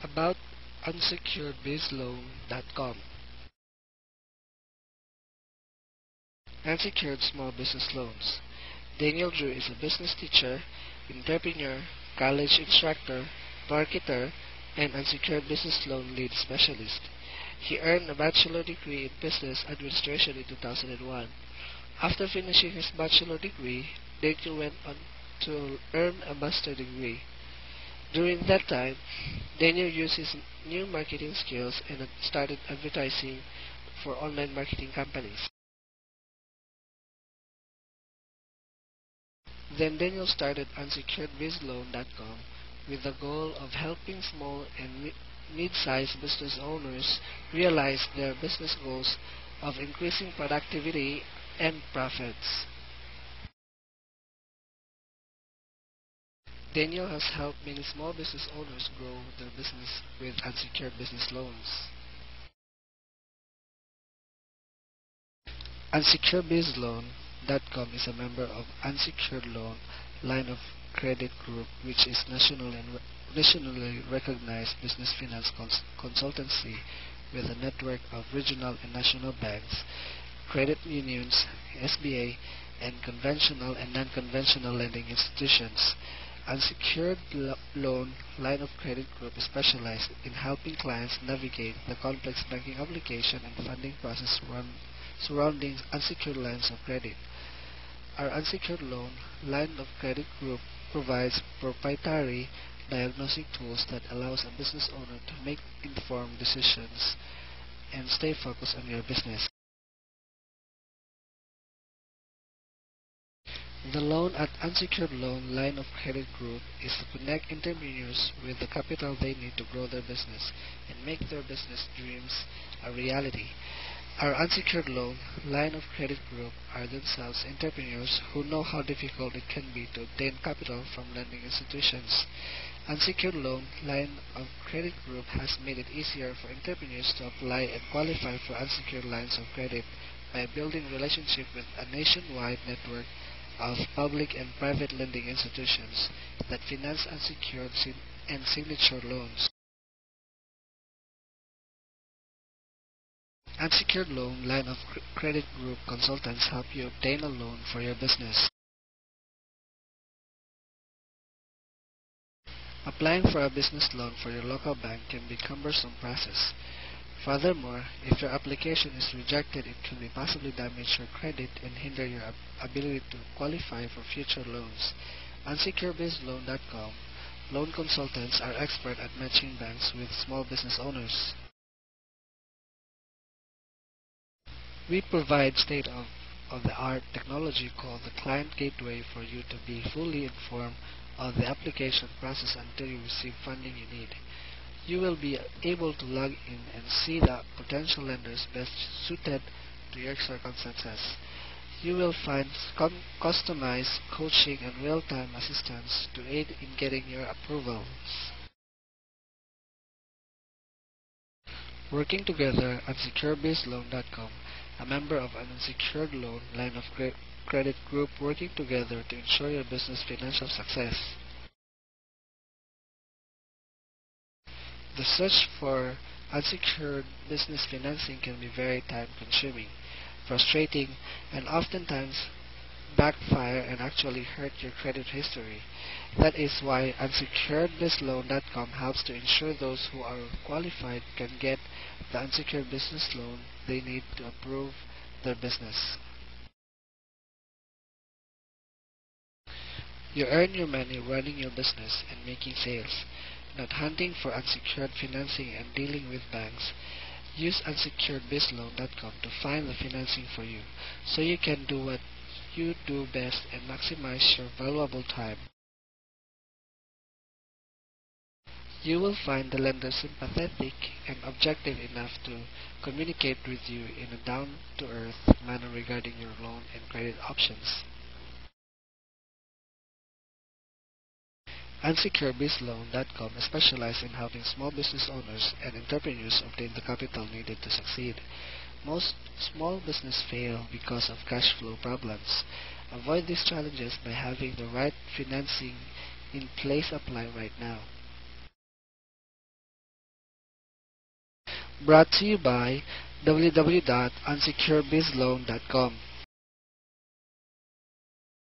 About unsecuredbaseloan.com. Unsecured small business loans. Daniel Drew is a business teacher, entrepreneur, college instructor, marketer, and unsecured business loan lead specialist. He earned a bachelor degree in business administration in 2001. After finishing his bachelor degree, Daniel went on to earn a master degree. During that time, Daniel used his new marketing skills and started advertising for online marketing companies. Then Daniel started unsecuredbaseloan.com with the goal of helping small and mid-sized business owners realize their business goals of increasing productivity and profits. Daniel has helped many small business owners grow their business with unsecured business loans. UnsecuredBaseLoan.com is a member of Unsecured Loan line of credit group, which is nationally recognized business finance consultancy with a network of regional and national banks, credit unions, SBA, and conventional and non-conventional lending institutions. Unsecured Loan line of credit group is specialized in helping clients navigate the complex banking application and funding process surrounding unsecured lines of credit. Our unsecured loan line of credit group provides proprietary diagnostic tools that allows a business owner to make informed decisions and stay focused on your business. The loan at Unsecured Loan line of credit group is to connect entrepreneurs with the capital they need to grow their business and make their business dreams a reality. Our unsecured loan line of credit group are themselves entrepreneurs who know how difficult it can be to obtain capital from lending institutions. Unsecured loan line of credit group has made it easier for entrepreneurs to apply and qualify for unsecured lines of credit by building relationships with a nationwide network of public and private lending institutions that finance unsecured and signature loans. Unsecured Loan line of credit group consultants help you obtain a loan for your business. Applying for a business loan for your local bank can be a cumbersome process. Furthermore, if your application is rejected, it can possibly damage your credit and hinder your ability to qualify for future loans. UnsecuredBaseLoan.com loan consultants are expert at matching banks with small business owners. We provide state-of-the-art technology called the Client Gateway for you to be fully informed of the application process until you receive funding you need. You will be able to log in and see the potential lenders best suited to your circumstances. You will find customized coaching and real-time assistance to aid in getting your approvals. Working together, UnsecuredBaseLoan.com, a member of an unsecured loan line of credit group, working together to ensure your business financial success. The search for unsecured business financing can be very time-consuming, frustrating, and oftentimes backfire and actually hurt your credit history. That is why UnsecuredBaseLoan.com helps to ensure those who are qualified can get the unsecured business loan they need to improve their business. You earn your money running your business and making sales, not hunting for unsecured financing and dealing with banks. Use UnsecuredBaseLoan.com to find the financing for you so you can do what you do best and maximize your valuable time. You will find the lender sympathetic and objective enough to communicate with you in a down-to-earth manner regarding your loan and credit options. UnsecuredBaseLoan.com specializes in helping small business owners and entrepreneurs obtain the capital needed to succeed. Most small businesses fail because of cash flow problems. Avoid these challenges by having the right financing in place. Apply right now. Brought to you by www.unsecuredbizloan.com.